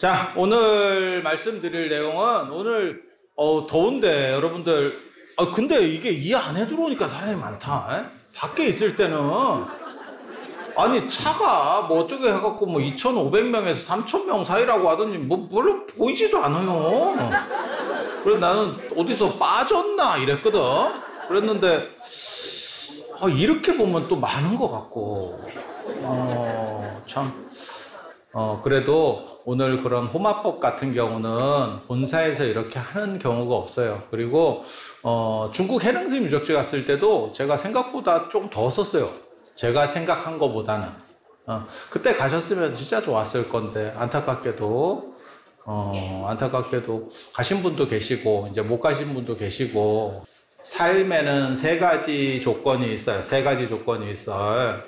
자, 오늘 말씀드릴 내용은 오늘 더운데 여러분들 근데 이게 이 안에 들어오니까 사람이 많다. 밖에 있을 때는 아니 차가 뭐 어쩌게 해갖고 뭐 2,500명에서 3,000명 사이라고 하더니 뭐 별로 보이지도 않아요. 그래서 나는 어디서 빠졌나 이랬거든. 그랬는데 이렇게 보면 또 많은 것 같고 참 그래도 오늘 그런 호마법 같은 경우는 본사에서 이렇게 하는 경우가 없어요. 그리고 중국 해능스님 유적지 갔을 때도 제가 생각보다 좀 더 썼어요. 제가 생각한 것보다는. 그때 가셨으면 진짜 좋았을 건데 안타깝게도 가신 분도 계시고 이제 못 가신 분도 계시고. 삶에는 세 가지 조건이 있어요. 세 가지 조건이 있어요.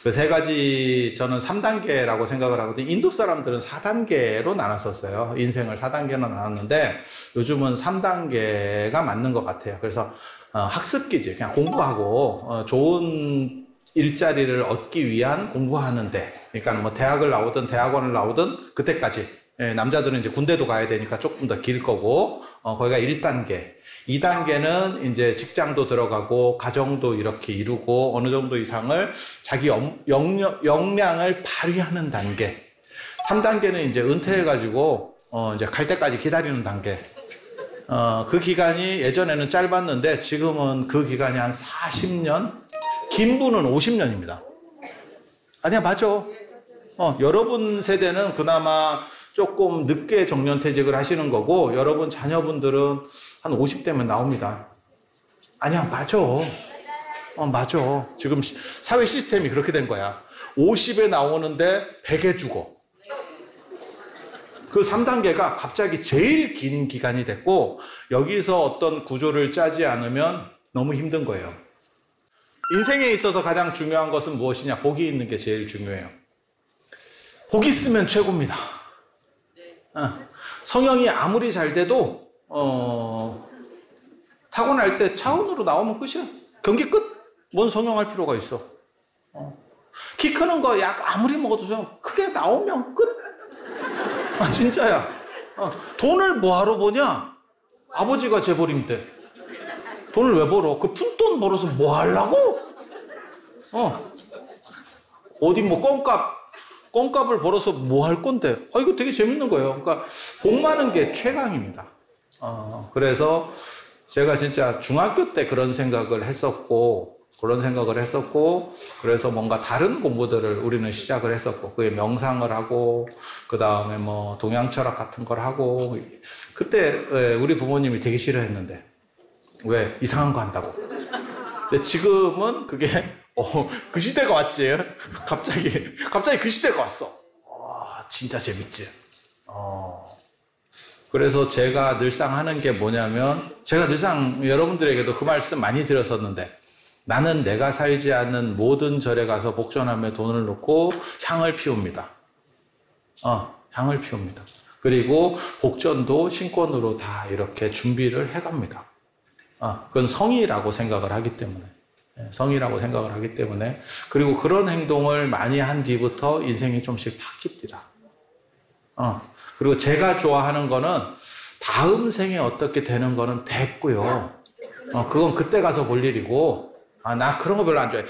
그 세 가지 저는 3단계라고 생각을 하거든요. 인도 사람들은 4단계로 나눴었어요. 인생을 4단계로 나눴는데 요즘은 3단계가 맞는 것 같아요. 그래서 학습기지, 그냥 공부하고 좋은 일자리를 얻기 위한 공부하는데, 그러니까 뭐 대학을 나오든 대학원을 나오든 그때까지. 남자들은 이제 군대도 가야 되니까 조금 더 길 거고, 거기가 1단계. 2단계는 이제 직장도 들어가고, 가정도 이렇게 이루고, 어느 정도 이상을 자기 역량을 발휘하는 단계. 3단계는 이제 은퇴해가지고, 이제 갈 때까지 기다리는 단계. 그 기간이 예전에는 짧았는데, 지금은 그 기간이 한 40년? 긴 분은 50년입니다. 아니야, 맞아. 여러분 세대는 그나마 조금 늦게 정년퇴직을 하시는 거고 여러분 자녀분들은 한 50대면 나옵니다. 아니야, 맞아. 맞아. 지금 사회 시스템이 그렇게 된 거야. 50에 나오는데 100에 죽어. 그 3단계가 갑자기 제일 긴 기간이 됐고 여기서 어떤 구조를 짜지 않으면 너무 힘든 거예요. 인생에 있어서 가장 중요한 것은 무엇이냐? 복이 있는 게 제일 중요해요. 복 있으면 최고입니다. 성형이 아무리 잘 돼도 타고날 때 차원으로 나오면 끝이야. 경기 끝. 뭔 성형할 필요가 있어. 키 크는 거 약 아무리 먹어도 크게 나오면 끝. 진짜야. 돈을 뭐하러 버냐? 아버지가 재벌인데 돈을 왜 벌어? 그 푼돈 벌어서 뭐 하려고? 어디 뭐 껌값을 벌어서 뭐 할 건데? 이거 되게 재밌는 거예요. 그러니까 복 많은 게 최강입니다. 그래서 제가 진짜 중학교 때 그런 생각을 했었고, 그래서 뭔가 다른 공부들을 우리는 시작을 했었고, 그게 명상을 하고, 그 다음에 뭐 동양철학 같은 걸 하고, 그때 우리 부모님이 되게 싫어했는데, 왜? 이상한 거 한다고. 근데 지금은 그게 그 시대가 왔지. 갑자기 그 시대가 왔어. 진짜 재밌지. 그래서 제가 늘상 하는 게 뭐냐면, 제가 늘상 여러분들에게도 그 말씀 많이 드렸었는데, 나는 내가 살지 않는 모든 절에 가서 복전함에 돈을 넣고 향을 피웁니다. 향을 피웁니다. 그리고 복전도 신권으로 다 이렇게 준비를 해갑니다. 그건 성의라고 생각을 하기 때문에. 그리고 그런 행동을 많이 한 뒤부터 인생이 좀씩 바뀝니다. 그리고 제가 좋아하는 거는 다음 생에 어떻게 되는 거는 됐고요. 그건 그때 가서 볼 일이고, 나 그런 거 별로 안 좋아해.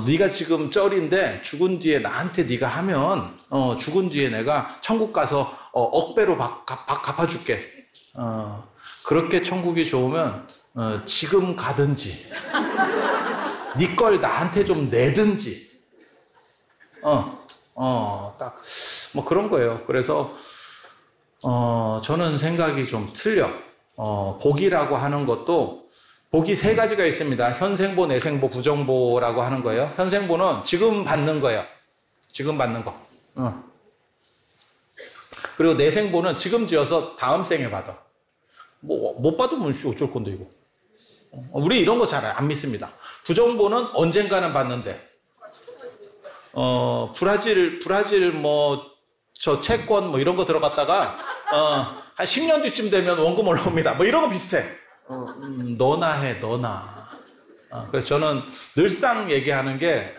네가 지금 쩔인데 죽은 뒤에 나한테 네가 하면 죽은 뒤에 내가 천국 가서 억배로 갚아줄게. 그렇게 천국이 좋으면 지금 가든지 네 걸 나한테 좀 내든지 딱 뭐 그런 거예요. 그래서 저는 생각이 좀 틀려. 복이라고 하는 것도 복이 세 가지가 있습니다. 현생보, 내생보, 부정보라고 하는 거예요. 현생보는 지금 받는 거예요. 지금 받는 거. 그리고 내생보는 지금 지어서 다음 생에 받아. 못 받으면 어쩔 건데 이거. 우리 이런 거 잘 안 믿습니다. 부정보는 언젠가는 받는데, 브라질 뭐 저 채권 뭐 이런 거 들어갔다가 한 10년 뒤쯤 되면 원금 올라옵니다. 뭐 이런 거 비슷해. 너나 해, 너나. 그래서 저는 늘상 얘기하는 게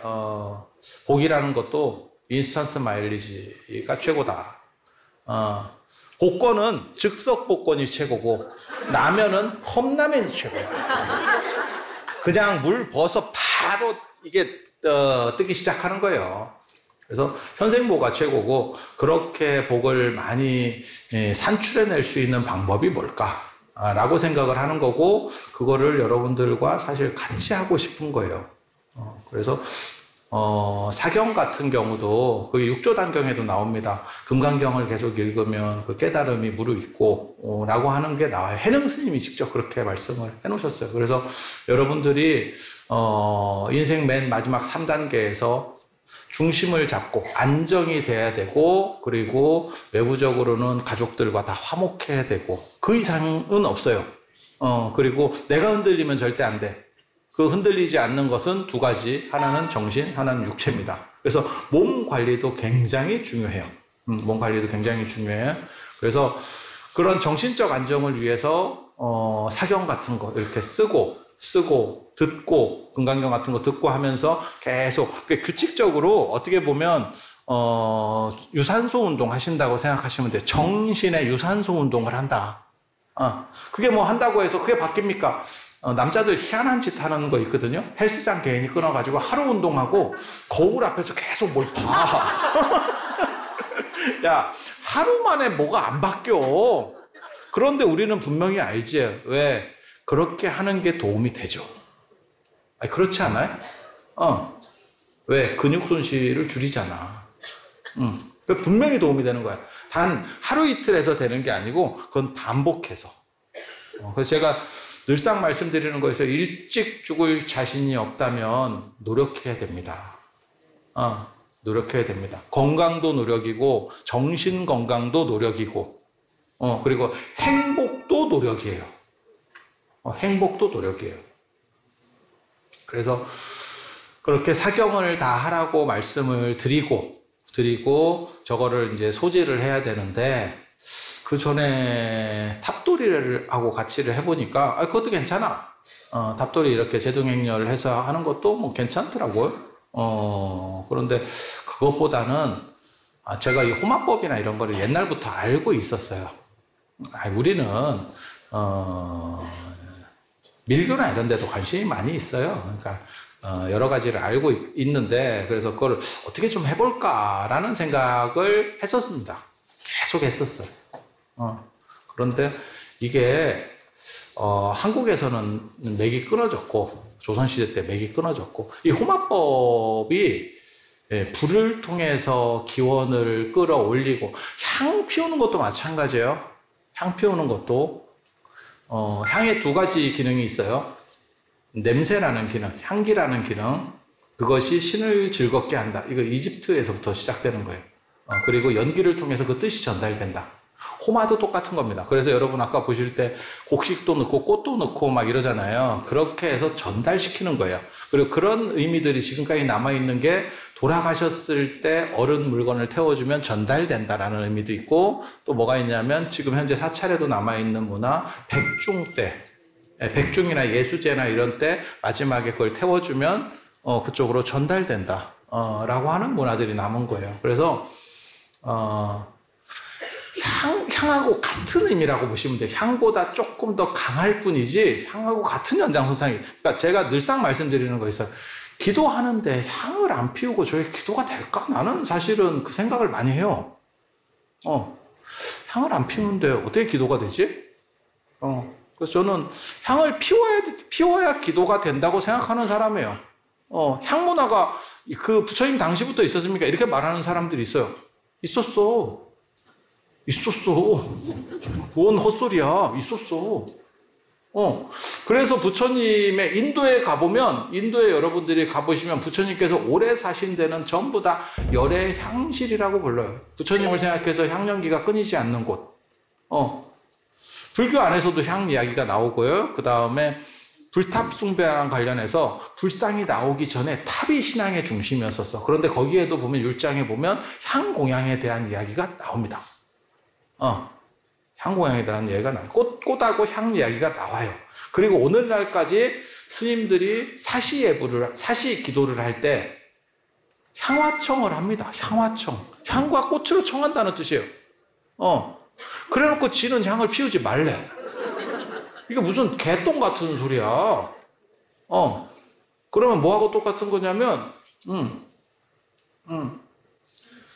복이라는 것도 인스턴트 마일리지가 최고다. 복권은 즉석 복권이 최고고 라면은 컵라면이 최고예요. 그냥 물 벗어 바로 이게 뜨기 시작하는 거예요. 그래서 현생보가 최고고 그렇게 복을 많이 산출해낼 수 있는 방법이 뭘까라고 생각을 하는 거고 그거를 여러분들과 사실 같이 하고 싶은 거예요. 그래서 사경 같은 경우도 그 육조단경에도 나옵니다. 금강경을 계속 읽으면 그 깨달음이 무르익고 라고 하는 게 나와요. 해능 스님이 직접 그렇게 말씀을 해놓으셨어요. 그래서 여러분들이 인생 맨 마지막 3단계에서 중심을 잡고 안정이 돼야 되고 그리고 외부적으로는 가족들과 다 화목해야 되고 그 이상은 없어요. 그리고 내가 흔들리면 절대 안 돼. 그 흔들리지 않는 것은 두 가지. 하나는 정신, 하나는 육체입니다. 그래서 몸 관리도 굉장히 중요해요. 몸 관리도 굉장히 중요해요. 그래서 그런 정신적 안정을 위해서 사경 같은 거 이렇게 쓰고 듣고 금강경 같은 거 듣고 하면서 계속 규칙적으로 어떻게 보면 유산소 운동 하신다고 생각하시면 돼요. 정신의 유산소 운동을 한다. 그게 뭐 한다고 해서 그게 바뀝니까? 남자들 희한한 짓 하는 거 있거든요. 헬스장 개인이 끊어가지고 하루 운동하고 거울 앞에서 계속 뭘 봐. 야, 하루 만에 뭐가 안 바뀌어. 그런데 우리는 분명히 알지. 왜? 그렇게 하는 게 도움이 되죠. 아니, 그렇지 않아요? 왜? 근육 손실을 줄이잖아. 분명히 도움이 되는 거야. 단 하루 이틀에서 되는 게 아니고 그건 반복해서. 그래서 제가 늘상 말씀드리는 거에서 일찍 죽을 자신이 없다면 노력해야 됩니다. 노력해야 됩니다. 건강도 노력이고 정신 건강도 노력이고 그리고 행복도 노력이에요. 행복도 노력이에요. 그래서 그렇게 사경을 다 하라고 말씀을 드리고 저거를 이제 소지를 해야 되는데 그 전에 탑돌이를 하고 같이를 해보니까 그것도 괜찮아. 탑돌이 이렇게 제등행렬을 해서 하는 것도 뭐 괜찮더라고요. 그런데 그것보다는 제가 이 호마법이나 이런 거를 옛날부터 알고 있었어요. 우리는 밀교나 이런 데도 관심이 많이 있어요. 그러니까 여러 가지를 알고 있는데 그래서 그걸 어떻게 좀 해볼까라는 생각을 했었습니다. 계속 했었어요. 그런데 이게 한국에서는 맥이 끊어졌고 조선시대 때 맥이 끊어졌고 이 호마법이 불을 통해서 기원을 끌어올리고 향 피우는 것도 마찬가지예요. 향 피우는 것도 향에 두 가지 기능이 있어요. 냄새라는 기능, 향기라는 기능. 그것이 신을 즐겁게 한다. 이거 이집트에서부터 시작되는 거예요. 그리고 연기를 통해서 그 뜻이 전달된다. 호마도 똑같은 겁니다. 그래서 여러분 아까 보실 때 곡식도 넣고 꽃도 넣고 막 이러잖아요. 그렇게 해서 전달시키는 거예요. 그리고 그런 의미들이 지금까지 남아있는 게 돌아가셨을 때 어른 물건을 태워주면 전달된다라는 의미도 있고 또 뭐가 있냐면 지금 현재 사찰에도 남아있는 문화 백중 때 백중이나 예수제나 이런 때 마지막에 그걸 태워주면 그쪽으로 전달된다 라고 하는 문화들이 남은 거예요. 그래서 향하고 같은 의미라고 보시면 돼요. 향보다 조금 더 강할 뿐이지 향하고 같은 연장선상이. 그러니까 제가 늘상 말씀드리는 거 있어요. 기도하는데 향을 안 피우고 저게 기도가 될까? 나는 사실은 그 생각을 많이 해요. 향을 안 피우는데 어떻게 기도가 되지? 그래서 저는 향을 피워야 기도가 된다고 생각하는 사람이에요. 향문화가 그 부처님 당시부터 있었습니까? 이렇게 말하는 사람들이 있어요. 있었어. 뭔 헛소리야. 있었어. 그래서 부처님의 인도에 가보면, 인도에 여러분들이 가보시면 부처님께서 오래 사신 데는 전부 다 열의 향실이라고 불러요. 부처님을 생각해서 향연기가 끊이지 않는 곳. 불교 안에서도 향 이야기가 나오고요. 그 다음에 불탑 숭배랑 관련해서 불상이 나오기 전에 탑이 신앙의 중심이었었어. 그런데 거기에도 보면 율장에 보면 향 공양에 대한 이야기가 나옵니다. 향 공양에 대한 이야기가 나와요. 꽃하고 향 이야기가 나와요. 그리고 오늘날까지 스님들이 사시 기도를 할 때 향화청을 합니다. 향화청. 향과 꽃으로 청한다는 뜻이에요. 그래놓고 지는 향을 피우지 말래. 이게 무슨 개똥 같은 소리야. 그러면 뭐하고 똑같은 거냐면,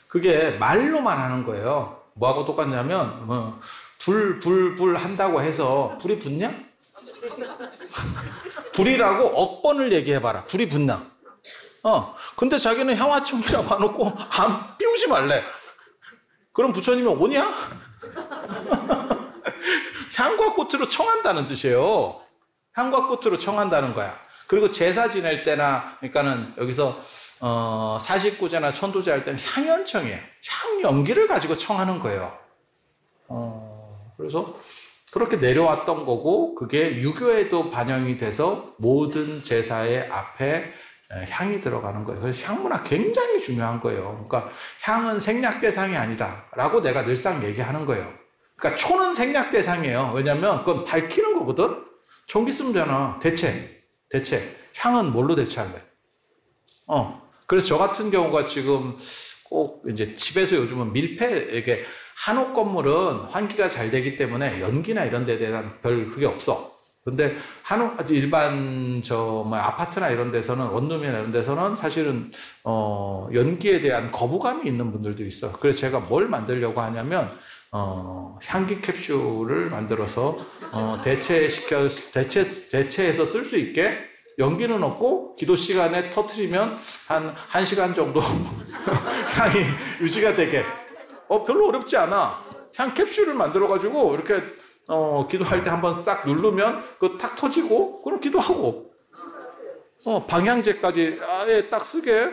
그게 말로만 하는 거예요. 뭐하고 똑같냐면, 불 한다고 해서 불이 붙냐? 불이라고 억번을 얘기해봐라. 불이 붙나? 근데 자기는 향화청이라고 해놓고 안 피우지 말래. 그럼 부처님이 오냐? 향과 꽃으로 청한다는 뜻이에요. 향과 꽃으로 청한다는 거야. 그리고 제사 지낼 때나, 그러니까는 여기서, 사십구제나 천도제 할 때는 향연청이에요. 향 연기를 가지고 청하는 거예요. 그래서 그렇게 내려왔던 거고, 그게 유교에도 반영이 돼서 모든 제사의 앞에 향이 들어가는 거예요. 그래서 향문화 굉장히 중요한 거예요. 그러니까 향은 생략 대상이 아니다 라고 내가 늘상 얘기하는 거예요. 그러니까 초는 생략 대상이에요. 왜냐면 그건 밝히는 거거든. 전기 쓰면 되나. 대체 향은 뭘로 대체할래? 그래서 저 같은 경우가 지금 꼭 이제 집에서 요즘은 밀폐, 이게 한옥 건물은 환기가 잘 되기 때문에 연기나 이런 데에 대한 별 그게 없어. 근데 한옥, 일반 아파트나 이런 데서는, 원룸이나 이런 데서는 사실은 연기에 대한 거부감이 있는 분들도 있어. 그래서 제가 뭘 만들려고 하냐면 향기 캡슐을 만들어서 대체해서 쓸 수 있게, 연기는 없고 기도 시간에 터트리면 한 1시간 정도 향이 유지가 되게, 별로 어렵지 않아. 향 캡슐을 만들어 가지고 이렇게 기도할 때 한번 싹 누르면 그 탁 터지고, 그럼 기도하고, 방향제까지 아예 딱 쓰게,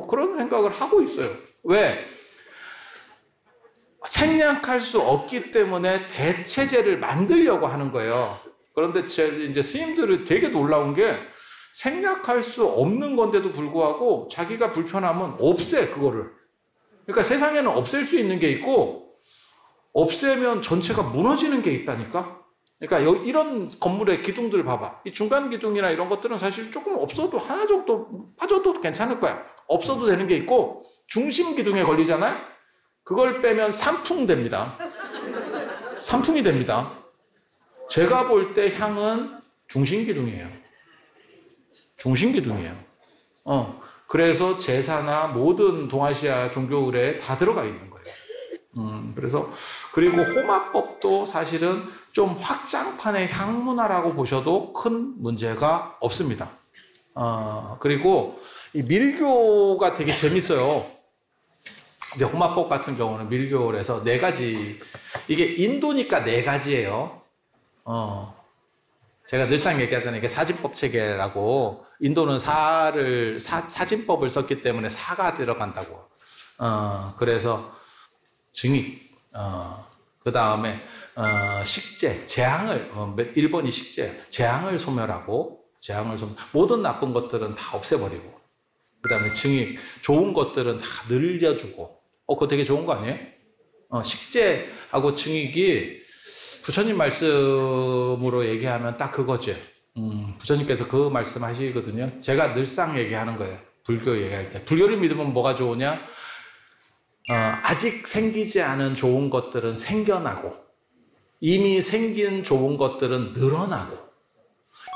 그런 생각을 하고 있어요. 왜? 생략할 수 없기 때문에 대체제를 만들려고 하는 거예요. 그런데 이제 스님들은 되게 놀라운 게, 생략할 수 없는 건데도 불구하고 자기가 불편하면 없애, 그거를. 그러니까 세상에는 없앨 수 있는 게 있고, 없애면 전체가 무너지는 게 있다니까? 그러니까 이런 건물의 기둥들 봐봐. 이 중간 기둥이나 이런 것들은 사실 조금 없어도, 하나 정도 빠져도 괜찮을 거야. 없어도 되는 게 있고, 중심 기둥에 걸리잖아요? 그걸 빼면 산풍 됩니다. 산풍이 됩니다. 제가 볼 때 향은 중심 기둥이에요. 중심 기둥이에요. 그래서 제사나 모든 동아시아 종교 의례에 다 들어가 있는 거예요. 그래서, 그리고 호마법도 사실은 좀 확장판의 향문화라고 보셔도 큰 문제가 없습니다. 그리고 이 밀교가 되게 재밌어요. 이제 호마법 같은 경우는 밀교를 해서 4가지, 이게 인도니까 4가지예요. 제가 늘상 얘기하잖아요. 이게 사진법 체계라고. 인도는 사진법을 썼기 때문에 사가 들어간다고. 그래서 증익, 그 다음에 식재, 재앙을, 일본이 식재, 재앙을 소멸하고, 모든 나쁜 것들은 다 없애버리고, 그 다음에 증익, 좋은 것들은 다 늘려주고. 그거 되게 좋은 거 아니에요? 식재하고 증익이 부처님 말씀으로 얘기하면 딱 그거지. 부처님께서 그 말씀 하시거든요. 제가 늘상 얘기하는 거예요. 불교 얘기할 때. 불교를 믿으면 뭐가 좋으냐? 아직 생기지 않은 좋은 것들은 생겨나고, 이미 생긴 좋은 것들은 늘어나고,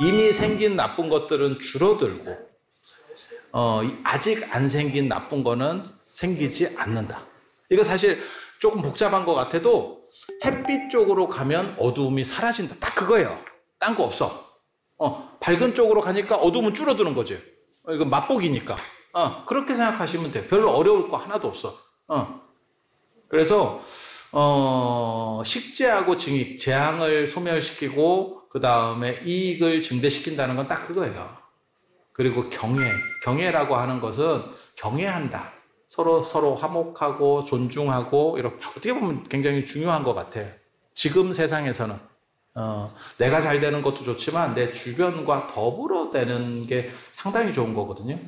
이미 생긴 나쁜 것들은 줄어들고, 아직 안 생긴 나쁜 거는 생기지 않는다. 이거 사실 조금 복잡한 것 같아도, 햇빛 쪽으로 가면 어두움이 사라진다. 딱 그거예요. 딴 거 없어. 밝은 쪽으로 가니까 어두움은 줄어드는 거지. 이건 맛보기니까. 그렇게 생각하시면 돼. 별로 어려울 거 하나도 없어. 그래서 식재하고 증익, 재앙을 소멸시키고 그 다음에 이익을 증대시킨다는 건 딱 그거예요. 그리고 경애라고 하는 것은 경애한다. 서로 화목하고 존중하고, 이렇게 어떻게 보면 굉장히 중요한 것 같아. 지금 세상에서는 내가 잘 되는 것도 좋지만 내 주변과 더불어 되는 게 상당히 좋은 거거든요.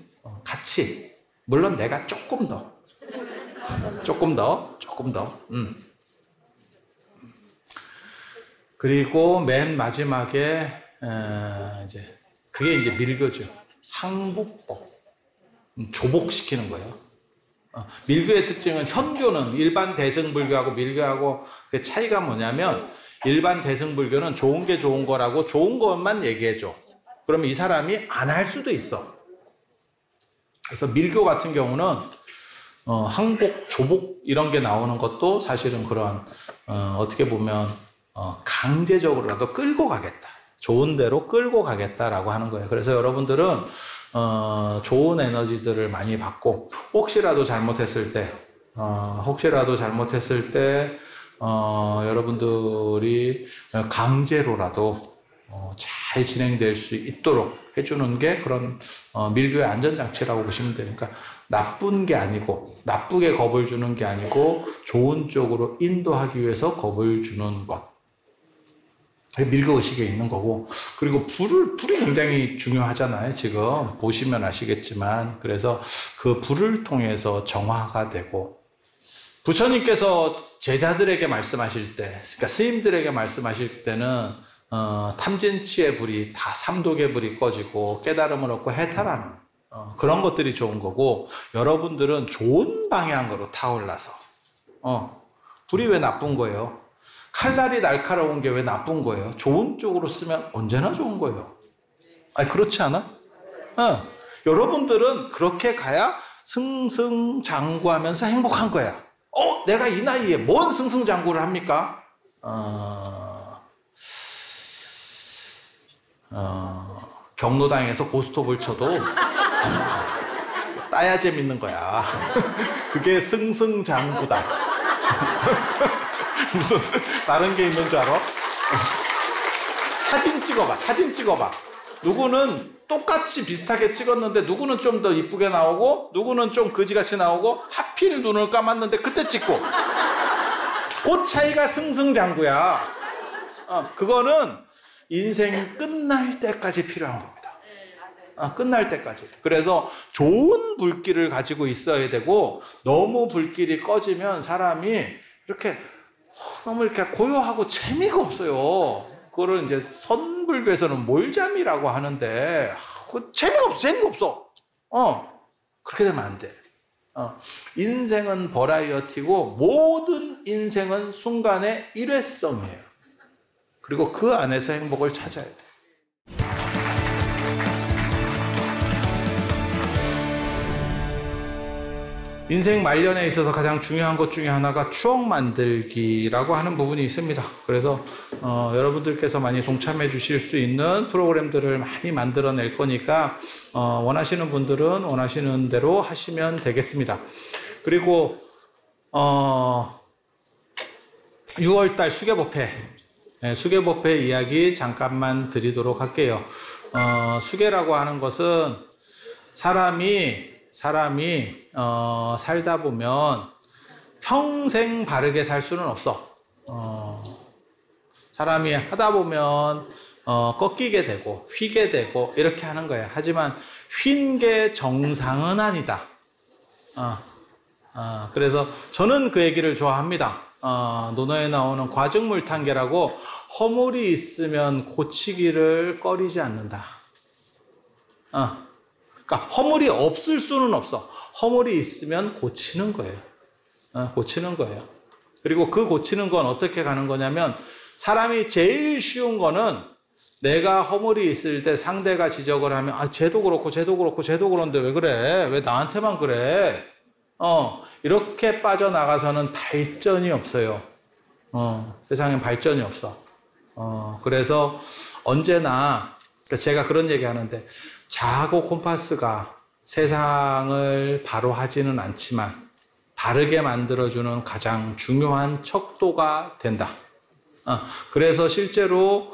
같이, 물론 내가 조금 더. 그리고 맨 마지막에 그게 이제 밀교죠. 항복법, 조복시키는 거예요. 밀교의 특징은 현교는 일반 대승불교하고 밀교하고 그 차이가 뭐냐면 일반 대승불교는 좋은 게 좋은 거라고 좋은 것만 얘기해줘. 그러면 이 사람이 안 할 수도 있어. 그래서 밀교 같은 경우는 항복, 조복 이런 게 나오는 것도 사실은 그런 어떻게 보면 강제적으로라도 끌고 가겠다. 좋은 대로 끌고 가겠다라고 하는 거예요. 그래서 여러분들은 좋은 에너지들을 많이 받고 혹시라도 잘못했을 때 여러분들이 강제로라도 잘 진행될 수 있도록 해주는 게 그런 밀교의 안전장치라고 보시면 돼요. 그러니까 나쁜 게 아니고 나쁘게 겁을 주는 게 아니고 좋은 쪽으로 인도하기 위해서 겁을 주는 것. 밀교 의식에 있는 거고, 그리고 불이 굉장히 중요하잖아요. 지금 보시면 아시겠지만, 그래서 그 불을 통해서 정화가 되고, 부처님께서 제자들에게 말씀하실 때, 그러니까 스님들에게 말씀하실 때는 탐진치의 불이 다 삼독의 불이 꺼지고 깨달음을 얻고 해탈하는 그런 것들이 좋은 거고, 여러분들은 좋은 방향으로 타올라서 불이 왜 나쁜 거예요? 칼날이 날카로운 게 왜 나쁜 거예요? 좋은 쪽으로 쓰면 언제나 좋은 거예요. 아니, 그렇지 않아? 여러분들은 그렇게 가야 승승장구하면서 행복한 거야. 내가 이 나이에 뭔 승승장구를 합니까? 경로당에서 고스톱을 쳐도 따야 재밌는 거야. 그게 승승장구다. 무슨 다른 게 있는 줄 알아? 사진 찍어봐. 누구는 똑같이 비슷하게 찍었는데 누구는 좀 더 이쁘게 나오고 누구는 좀 거지같이 나오고 하필 눈을 감았는데 그때 찍고. 그 차이가 승승장구야. 그거는 인생 끝날 때까지 필요한 겁니다. 끝날 때까지. 그래서 좋은 불길을 가지고 있어야 되고, 너무 불길이 꺼지면 사람이 이렇게 너무 이렇게 고요하고 재미가 없어요. 그거를 이제 선불교에서는 몰잠이라고 하는데, 재미가 없어. 그렇게 되면 안 돼. 인생은 버라이어티고, 모든 인생은 순간의 일회성이에요. 그리고 그 안에서 행복을 찾아야 돼. 인생 말년에 있어서 가장 중요한 것 중에 하나가 추억 만들기라고 하는 부분이 있습니다. 그래서 여러분들께서 많이 동참해 주실 수 있는 프로그램들을 많이 만들어낼 거니까 원하시는 분들은 원하시는 대로 하시면 되겠습니다. 그리고 6월달 수계법회 이야기 잠깐만 드리도록 할게요. 수계라고 하는 것은 사람이 살다 보면 평생 바르게 살 수는 없어. 사람이 하다 보면 꺾이게 되고 휘게 되고 이렇게 하는 거야. 하지만 휜 게 정상은 아니다. 그래서 저는 그 얘기를 좋아합니다. 논어에 나오는 과증물탄계라고, 허물이 있으면 고치기를 꺼리지 않는다. 그러니까 허물이 없을 수는 없어. 허물이 있으면 고치는 거예요. 고치는 거예요. 그리고 그 고치는 건 어떻게 가는 거냐면, 사람이 제일 쉬운 거는 내가 허물이 있을 때 상대가 지적을 하면 쟤도 그렇고 그런데 왜 그래? 왜 나한테만 그래? 이렇게 빠져나가서는 발전이 없어요. 세상엔 발전이 없어. 그래서 언제나 제가 그런 얘기 하는데, 자아고 콤파스가 세상을 바로 하지는 않지만 바르게 만들어주는 가장 중요한 척도가 된다. 그래서 실제로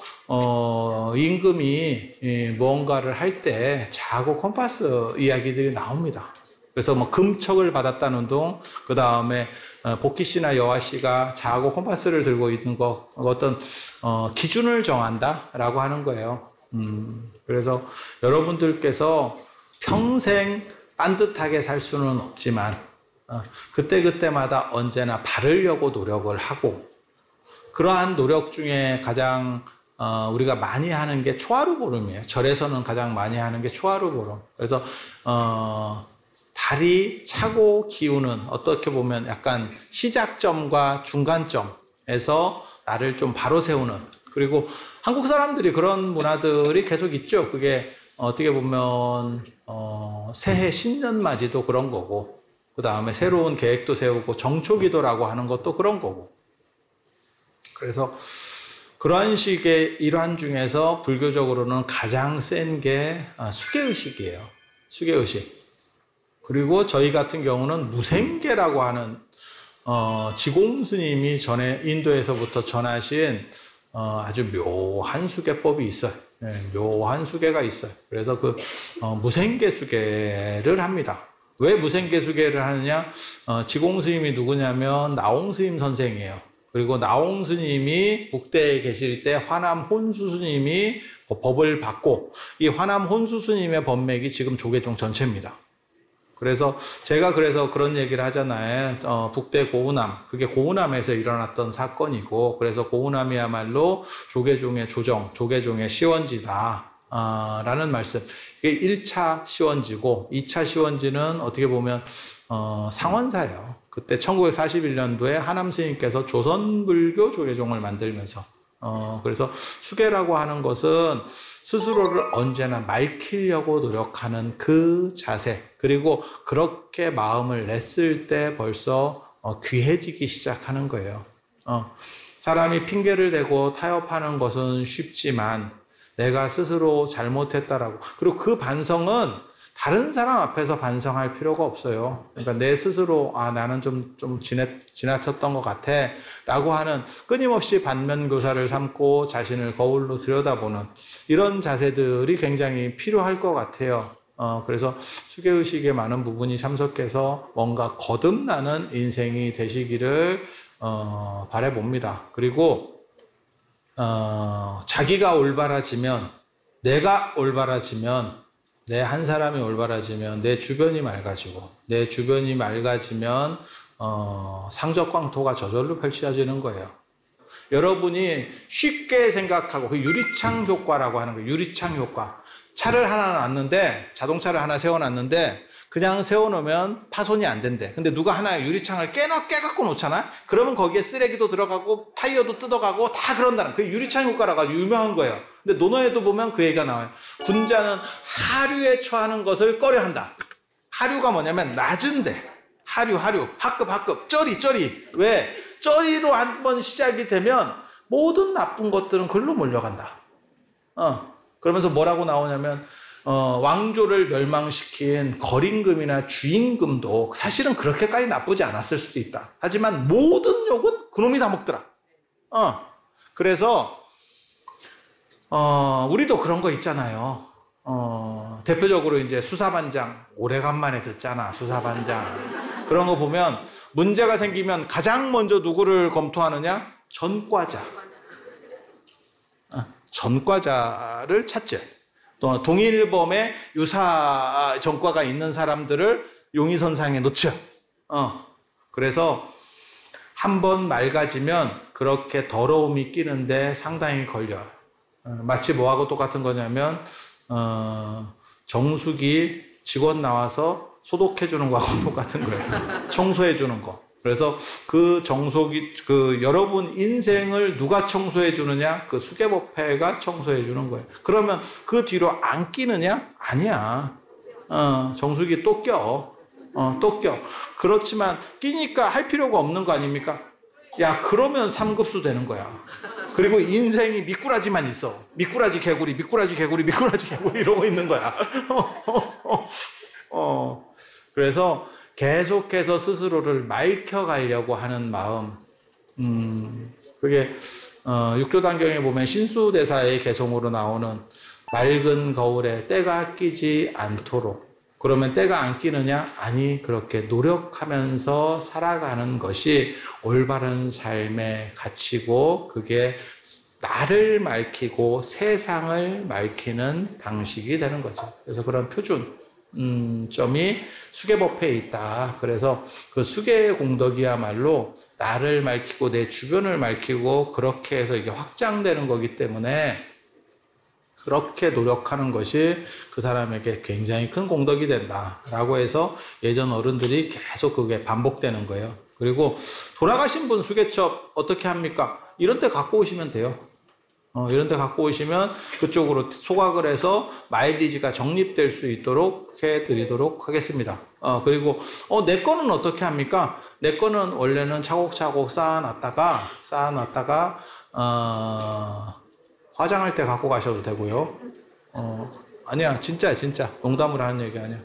임금이 무언가를 할 때 자아고 콤파스 이야기들이 나옵니다. 그래서 뭐 금척을 받았다는 둥, 그 다음에 복희 씨나 여화 씨가 자아고 콤파스를 들고 있는 거, 어떤 기준을 정한다라고 하는 거예요. 그래서 여러분들께서 평생 반듯하게 살 수는 없지만 그때그때마다 언제나 바르려고 노력을 하고, 그러한 노력 중에 가장 우리가 많이 하는 게 초하루 보름이에요. 절에서는 가장 많이 하는 게 초하루 보름. 그래서 발이 차고 기우는 어떻게 보면 약간 시작점과 중간점에서 나를 좀 바로 세우는 그리고 한국 사람들이 그런 문화들이 계속 있죠. 그게 어떻게 보면 새해 신년맞이도 그런 거고 그 다음에 새로운 계획도 세우고 정초기도라고 하는 것도 그런 거고 그래서 그런 식의 일환 중에서 불교적으로는 가장 센 게 수계의식이에요. 수계의식. 그리고 저희 같은 경우는 무생계라고 하는 지공 스님이 전에 인도에서부터 전하신 아주 묘한 수계법이 있어요. 네, 묘한 수계가 있어요. 그래서 그 무생계 수계를 합니다. 왜 무생계 수계를 하느냐? 지공 스님이 누구냐면 나홍 스님 선생이에요. 그리고 나홍 스님이 북대에 계실 때 화남 혼수 스님이 법을 받고 이 화남 혼수 스님의 법맥이 지금 조계종 전체입니다. 그래서 제가 그런 얘기를 하잖아요. 북대 고우남, 그게 고우남에서 일어났던 사건이고 그래서 고우남이야말로 조계종의 조정, 조계종의 시원지다 라는 말씀. 이게 1차 시원지고 2차 시원지는 어떻게 보면 상원사예요. 그때 1941년도에 하남 스님께서 조선불교 조계종을 만들면서 그래서 수계라고 하는 것은 스스로를 언제나 맑히려고 노력하는 그 자세 그리고 그렇게 마음을 냈을 때 벌써 귀해지기 시작하는 거예요. 사람이 핑계를 대고 타협하는 것은 쉽지만 내가 스스로 잘못했다라고 그리고 그 반성은 다른 사람 앞에서 반성할 필요가 없어요. 그러니까 내 스스로 나는 좀 지나쳤던 것 같아 라고 하는 끊임없이 반면교사를 삼고 자신을 거울로 들여다보는 이런 자세들이 굉장히 필요할 것 같아요. 그래서 수계의식의 많은 부분이 참석해서 뭔가 거듭나는 인생이 되시기를 바라봅니다. 그리고 자기가 올바라지면 내가 올바라지면 내 한 사람이 올바라지면 내 주변이 맑아지고 내 주변이 맑아지면 상적광토가 저절로 펼쳐지는 거예요. 여러분이 쉽게 생각하고 그 유리창 효과라고 하는 거예요. 유리창 효과. 차를 하나 놨는데 자동차를 하나 세워놨는데 그냥 세워놓으면 파손이 안 된대. 근데 누가 하나 유리창을 깨갖고 놓잖아? 그러면 거기에 쓰레기도 들어가고 타이어도 뜯어가고 다 그런다는 그 유리창 효과라고 아주 유명한 거예요. 근데 논어에도 보면 그 얘기가 나와요. 군자는 하류에 처하는 것을 꺼려한다. 하류가 뭐냐면 낮은데 하류 하급 쩌리 왜? 쩌리로 한번 시작이 되면 모든 나쁜 것들은 글로 몰려간다. 그러면서 뭐라고 나오냐면 왕조를 멸망시킨 거린금이나 주임금도 사실은 그렇게까지 나쁘지 않았을 수도 있다. 하지만 모든 욕은 그놈이 다 먹더라. 그래서 우리도 그런 거 있잖아요. 대표적으로 이제 수사반장 오래간만에 듣잖아. 수사반장 그런 거 보면 문제가 생기면 가장 먼저 누구를 검토하느냐? 전과자. 전과자를 찾죠. 또 동일범의 유사 전과가 있는 사람들을 용의선상에 놓죠. 그래서 한번 맑아지면 그렇게 더러움이 끼는데 상당히 걸려요. 마치 뭐하고 똑같은 거냐면 정수기 직원 나와서 소독해 주는 거하고 똑같은 거예요. 청소해 주는 거. 그래서 그 여러분 인생을 누가 청소해 주느냐? 그 수계법회가 청소해 주는 거예요. 그러면 그 뒤로 안 끼느냐? 아니야. 정수기 또 껴. 또 껴. 그렇지만 끼니까 할 필요가 없는 거 아닙니까? 야, 그러면 3급수 되는 거야. 그리고 인생이 미꾸라지만 있어. 미꾸라지 개구리 이러고 있는 거야. 그래서 계속해서 스스로를 맑혀가려고 하는 마음. 그게 육조단경에 보면 신수대사의 개송으로 나오는 맑은 거울에 때가 끼지 않도록. 그러면 때가 안 끼느냐? 아니, 그렇게 노력하면서 살아가는 것이 올바른 삶의 가치고 그게 나를 맑히고 세상을 맑히는 방식이 되는 거죠. 그래서 그런 표준 점이 수계법회에 있다. 그래서 그 수계의 공덕이야말로 나를 맑히고 내 주변을 맑히고 그렇게 해서 이게 확장되는 거기 때문에 그렇게 노력하는 것이 그 사람에게 굉장히 큰 공덕이 된다라고 해서 예전 어른들이 계속 그게 반복되는 거예요. 그리고 돌아가신 분 수개첩 어떻게 합니까? 이런 데 갖고 오시면 돼요. 이런 데 갖고 오시면 그쪽으로 소각을 해서 마일리지가 적립될 수 있도록 해드리도록 하겠습니다. 그리고 내 거는 어떻게 합니까? 내 거는 원래는 차곡차곡 쌓아놨다가 화장할 때 갖고 가셔도 되고요. 아니야, 진짜 농담으로 하는 얘기 아니야.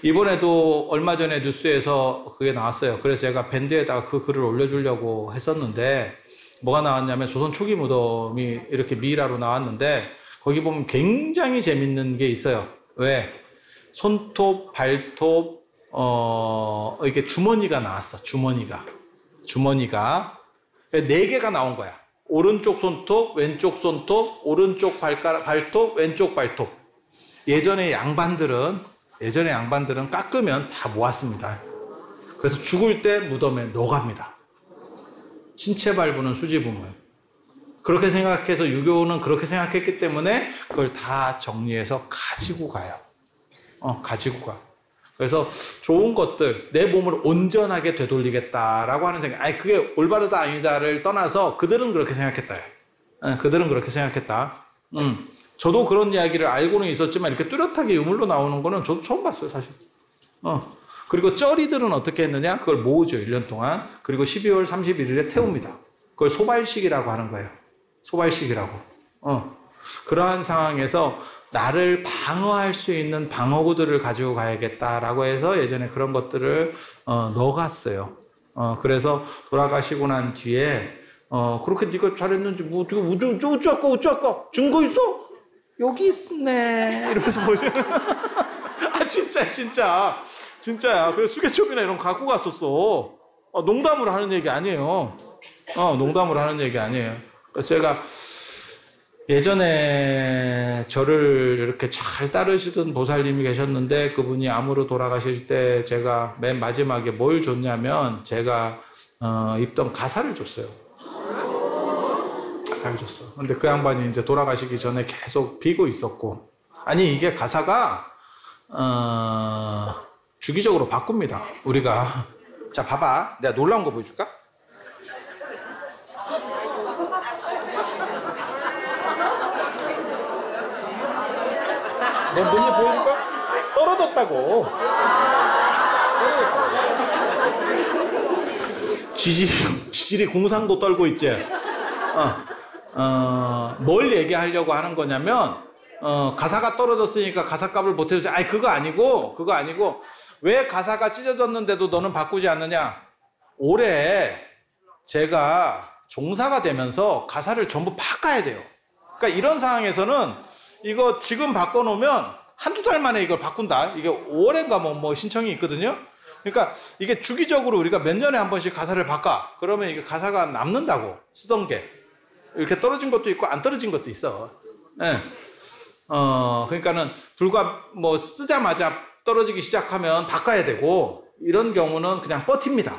이번에도 얼마 전에 뉴스에서 그게 나왔어요. 그래서 제가 밴드에다가 그 글을 올려주려고 했었는데 뭐가 나왔냐면 조선 초기 무덤이 이렇게 미라로 나왔는데 거기 보면 굉장히 재밌는 게 있어요. 왜? 손톱, 발톱, 이게 주머니가 나왔어. 주머니가 4개가 나온 거야. 오른쪽 손톱, 왼쪽 손톱, 오른쪽 발톱, 왼쪽 발톱. 예전에 양반들은 깎으면 다 모았습니다. 그래서 죽을 때 무덤에 넣어갑니다. 신체 발부는 수지부문. 그렇게 생각해서 유교는 그렇게 생각했기 때문에 그걸 다 정리해서 가지고 가요. 가지고 가. 그래서 좋은 것들, 내 몸을 온전하게 되돌리겠다라고 하는 생각. 아니, 그게 올바르다 아니다를 떠나서 그들은 그렇게 생각했다. 그들은 그렇게 생각했다. 저도 그런 이야기를 알고는 있었지만 이렇게 뚜렷하게 유물로 나오는 거는 저도 처음 봤어요, 사실. 그리고 쩌리들은 어떻게 했느냐? 그걸 모으죠, 1년 동안. 그리고 12월 31일에 태웁니다. 그걸 소발식이라고 하는 거예요. 소발식이라고. 그러한 상황에서 나를 방어할 수 있는 방어구들을 가지고 가야겠다라고 해서 예전에 그런 것들을 넣어갔어요. 그래서 돌아가시고 난 뒤에 그렇게 네가 잘했는지 뭐 어떻게 우쭈아까 증거 있어? 여기 있네 이러면서 보여요. 아 진짜야. 그래서 수개첩이나 이런 거 갖고 갔었어. 농담으로 하는 얘기 아니에요. 농담으로 하는 얘기 아니에요. 그래서 제가 예전에 저를 이렇게 잘 따르시던 보살님이 계셨는데 그분이 암으로 돌아가실 때 제가 맨 마지막에 뭘 줬냐면 제가 입던 가사를 줬어요. 가사를 줬어. 근데 그 양반이 이제 돌아가시기 전에 계속 비고 있었고, 아니 이게 가사가 주기적으로 바꿉니다. 우리가 자 봐봐, 내가 놀라운 거 보여줄까? 너 눈이 보이니까 떨어졌다고. 지질이 궁상도 떨고 있지. 뭘 얘기하려고 하는 거냐면 가사가 떨어졌으니까 가사값을 못 해주지. 아니 그거 아니고 왜 가사가 찢어졌는데도 너는 바꾸지 않느냐. 올해 제가 종사가 되면서 가사를 전부 바꿔야 돼요. 그러니까 이런 상황에서는 이거 지금 바꿔놓으면 한두 달 만에 이걸 바꾼다. 이게 5월인가 뭐 신청이 있거든요. 그러니까 이게 주기적으로 우리가 몇 년에 한 번씩 가사를 바꿔. 그러면 이게 가사가 남는다고. 쓰던 게. 이렇게 떨어진 것도 있고 안 떨어진 것도 있어. 네. 그러니까는 불과 뭐 쓰자마자 떨어지기 시작하면 바꿔야 되고, 이런 경우는 그냥 버팁니다.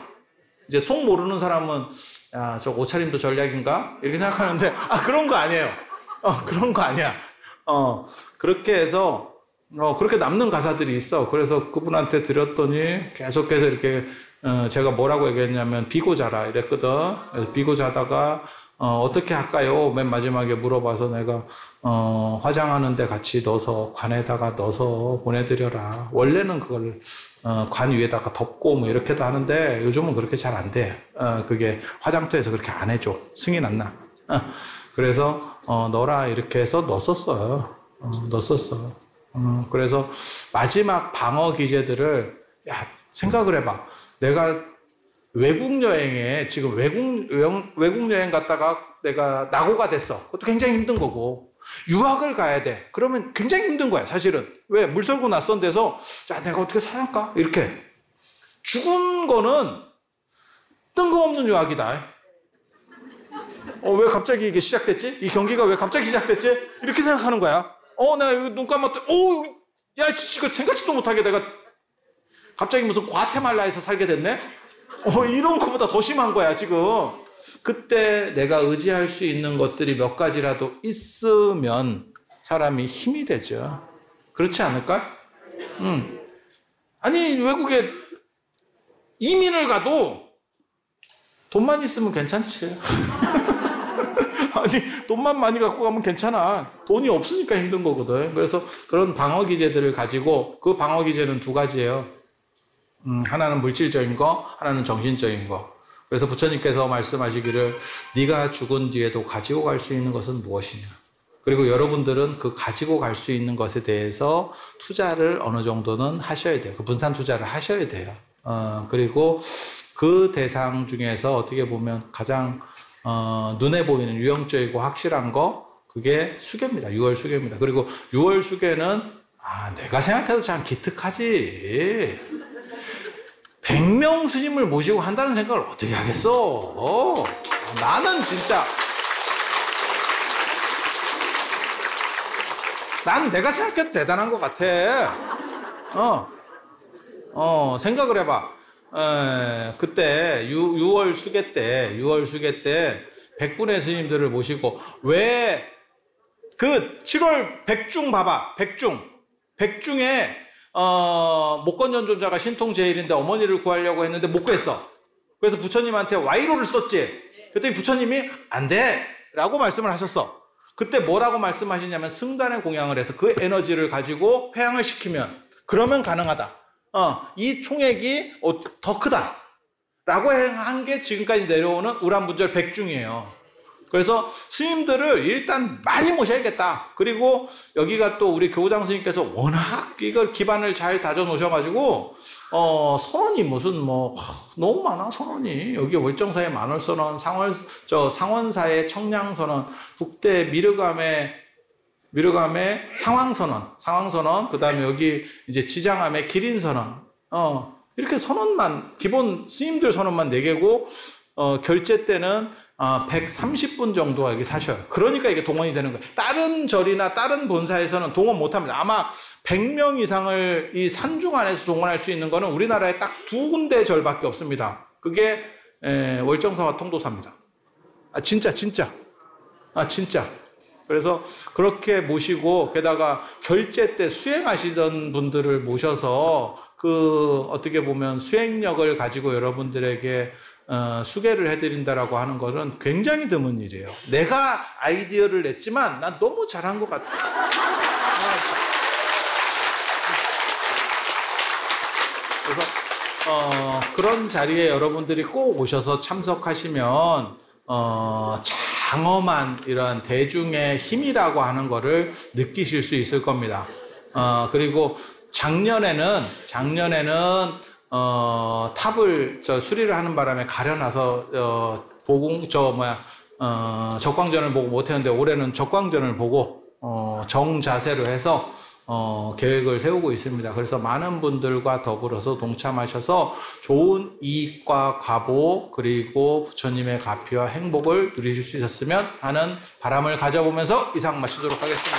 이제 속 모르는 사람은 야, 저 옷차림도 전략인가? 이렇게 생각하는데 그런 거 아니에요. 그런 거 아니야. 그렇게 해서 그렇게 남는 가사들이 있어. 그래서 그분한테 드렸더니 계속해서 이렇게 제가 뭐라고 얘기했냐면 비고 자라 이랬거든. 그래서 비고 자다가 어떻게 할까요? 맨 마지막에 물어봐서 내가 화장하는데 같이 넣어서 관에다가 넣어서 보내드려라. 원래는 그걸 관 위에다가 덮고 뭐 이렇게도 하는데 요즘은 그렇게 잘 안 돼. 그게 화장터에서 그렇게 안 해줘. 승인 안 나. 그래서 넣어라 이렇게 해서 넣었어요. 그래서 마지막 방어 기제들을 생각을 해봐. 내가 외국 여행에 지금 외국 여행 갔다가 내가 낙오가 됐어. 그것도 굉장히 힘든 거고, 유학을 가야 돼. 그러면 굉장히 힘든 거야, 사실은. 왜? 물설고 낯선 데서 자, 내가 어떻게 살았까? 이렇게. 죽은 거는 뜬금없는 유학이다. 왜 갑자기 이게 시작됐지? 이 경기가 왜 갑자기 시작됐지? 이렇게 생각하는 거야. 내가 이거 눈 감았더니, 야, 이거 생각지도 못하게 내가 갑자기 무슨 과테말라에서 살게 됐네? 이런 것보다 더 심한 거야, 지금. 그때 내가 의지할 수 있는 것들이 몇 가지라도 있으면 사람이 힘이 되죠. 그렇지 않을까? 아니, 외국에 이민을 가도 돈만 있으면 괜찮지. 아니, 돈만 많이 갖고 가면 괜찮아. 돈이 없으니까 힘든 거거든. 그래서 그런 방어 기제들을 가지고, 그 방어 기제는 두 가지예요. 하나는 물질적인 거, 하나는 정신적인 거. 그래서 부처님께서 말씀하시기를 네가 죽은 뒤에도 가지고 갈 수 있는 것은 무엇이냐. 그리고 여러분들은 그 가지고 갈 수 있는 것에 대해서 투자를 어느 정도는 하셔야 돼요. 그 분산 투자를 하셔야 돼요. 그리고 그 대상 중에서 어떻게 보면 가장 눈에 보이는 유형적이고 확실한 거, 그게 수계입니다. 6월 수계입니다. 그리고 6월 수계는 내가 생각해도 참 기특하지. 100명 스님을 모시고 한다는 생각을 어떻게 하겠어? 나는 진짜, 난 내가 생각해도 대단한 것 같아. 생각을 해봐. 그때 6월 수계 때 100분의 스님들을 모시고, 왜 그 7월 백중 봐봐. 백중에 목건전존자가 신통제일인데 어머니를 구하려고 했는데 못 구했어. 그래서 부처님한테 와이로를 썼지. 그랬더니 부처님이 안 돼! 라고 말씀을 하셨어. 그때 뭐라고 말씀하시냐면, 승단의 공양을 해서 그 에너지를 가지고 회양을 시키면, 그러면 가능하다. 이 총액이 더 크다. 라고 한 게 지금까지 내려오는 우람분절 백중이에요. 그래서 스님들을 일단 많이 모셔야겠다. 그리고 여기가 또 우리 교장 스님께서 워낙 이걸 기반을 잘 다져 놓으셔가지고, 선언이 무슨 너무 많아, 선언이. 여기 월정사의 만월선언, 상원사의 청량선언, 북대 미르감의 상황선언, 그 다음에 여기 이제 지장암의 기린선언, 이렇게 선언만, 기본 스님들 선언만 4개고, 결제 때는 130분 정도가 여기 사셔요. 그러니까 이게 동원이 되는 거예요. 다른 절이나 다른 본사에서는 동원 못 합니다. 아마 100명 이상을 이 산중 안에서 동원할 수 있는 거는 우리나라에 딱 2군데 절밖에 없습니다. 그게 월정사와 통도사입니다. 진짜. 그래서 그렇게 모시고, 게다가 결제 때 수행하시던 분들을 모셔서 어떻게 보면 수행력을 가지고 여러분들에게 수계를 해드린다라고 하는 것은 굉장히 드문 일이에요. 내가 아이디어를 냈지만 난 너무 잘한 것 같아. 그래서 그런 자리에 여러분들이 꼭 오셔서 참석하시면 장엄한 이러한 대중의 힘이라고 하는 거를 느끼실 수 있을 겁니다. 그리고 작년에는 탑을 수리를 하는 바람에 가려놔서 적광전을 보고 못했는데, 올해는 적광전을 보고 정자세로 해서 계획을 세우고 있습니다. 그래서 많은 분들과 더불어서 동참하셔서 좋은 이익과 과보, 그리고 부처님의 가피와 행복을 누리실 수 있었으면 하는 바람을 가져보면서 이상 마치도록 하겠습니다.